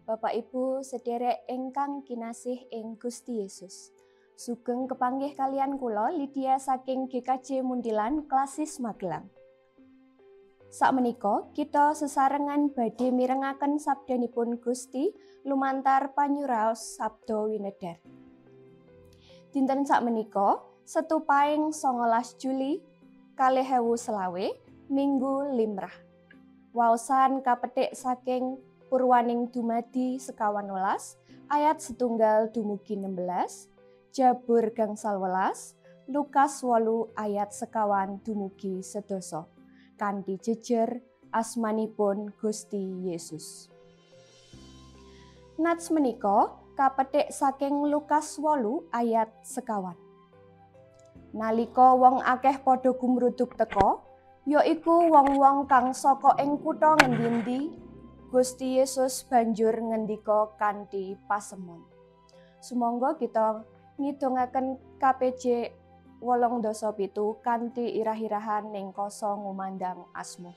Bapak Ibu sedherek ingkang kinasih ing Gusti Yesus. Sugeng kepanggih kalian kula Lydia saking GKJ Muntilan Klasis Magelang. Sakmenika kita sesarengan badhe mirengaken sabdanipun Gusti lumantar panyuraos sabda winedhar. Dinten sakmenika setupaing 19 Juli 2020 Minggu Limrah. Waosan kapethik saking Purwaning dumadi 11 ayat 1 dumugi 16, Jabur gangsal 11, Lukas 8 ayat 1 dumugi 11. Kanthi jejer asmanipun Gusti Yesus. Nats menika kapethik saking Lukas 8 ayat 1. Nalika wong akeh padha gumruduk teka, yaiku wong-wong kang saka ing kutha ngendi-endi, Gusti Yesus banjur ngendika kanthi pasemon. Sumangga kita ngidungaken KPJ 8:7 kanthi irah-irahan ning kasa ngumandang asma.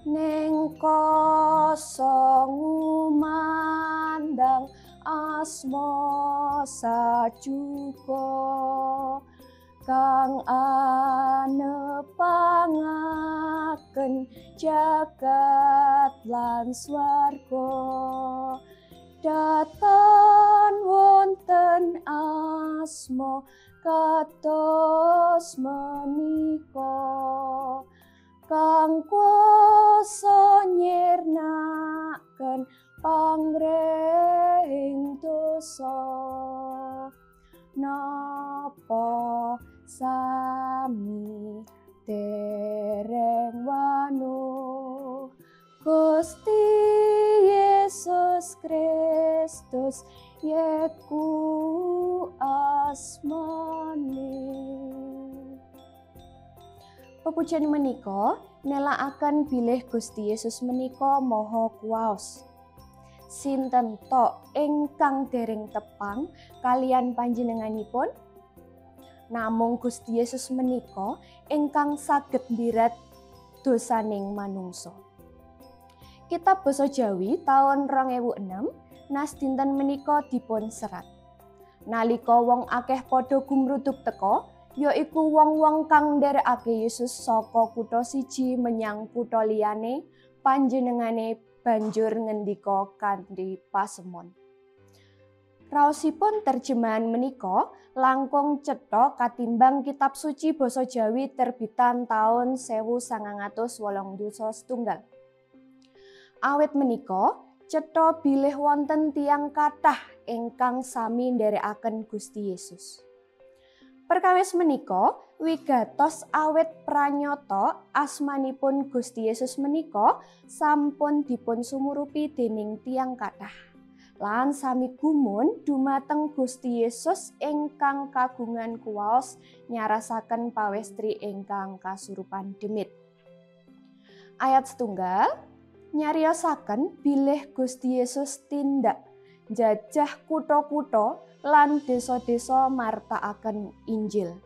Ning kasa ngumandang asma sajuga kang anepangaken jagat lan swarga, datan wonten asma kados menika kang kuwasa nyirnaken pangrehing dosa. Napa sami dereng wanuh Gusti Yesus Kristus yeku asmane. Pepujian menika nelakaken bilih Gusti Yesus menika maha kuwaos. Sinten tok ingkang dereng tepang kalian panjenenganipun? Namung Gusti Yesus menika ingkang saged mbirat dosaning manungsa. Kitab basa Jawi taun 2006 nas dinten menika dipun serat. Nalika wong akeh padha gumruduk teka, yaiku wong-wong kang nderekake Yesus saka kutha siji menyang kutha liyane, panjenengane banjur ngendika kanthi pasemon. Raosipun terjemahan menika langkung cetha katimbang kitab suci basa Jawi terbitan taun 1987. Awit menika cetha bilih wonten tiyang kathah ingkang sami nderekaken Gusti Yesus. Perkawis menika wigatos awit pranyata asmanipun Gusti Yesus menika sampun dipun sumurupi dening tiyang kathah. Lan sami gumun dumateng Gusti Yesus ingkang kagungan kuwaos nyarasaken pawestri ingkang kasurupan demit. Ayat 1 nyariosaken bilih Gusti Yesus tindak njajah kutha-kutha lan desa-desa martakaken Injil.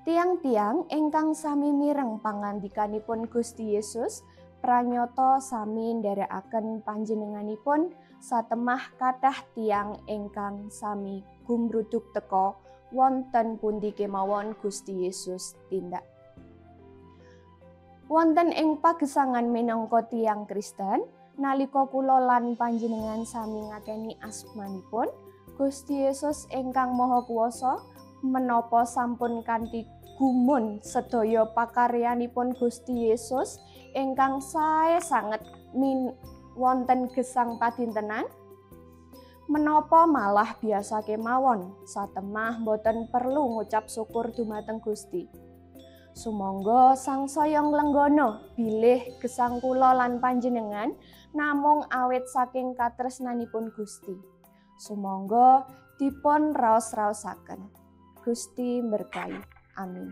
Tiang-tiang ingkang sami mireng pangandikanipun Gusti Yesus pranyata sami nderekaken panjenenganipun satemah kathah tiang ingkang sami gumruduk teka wonten pundi kemawon Gusti Yesus tindak. Wonten ing pagesangan minangka tiang Kristen, nalika kula lan panjenengan sami ngakeni asmanipun Gusti Yesus ingkang Maha Kuwasa, menapa sampun kanthi gumun sedaya pakaryanipun Gusti Yesus ingkang sae sanget wonten gesang padintenan? Menapa malah biasa kemawon satemah boten perlu ngucap syukur dumateng Gusti? Sumangga sangsaya nglenggana bilih gesang kula lan panjenengan namung awit saking katresnanipun Gusti. Sumangga dipun raos-raosaken. Gusti berkahi. Amin.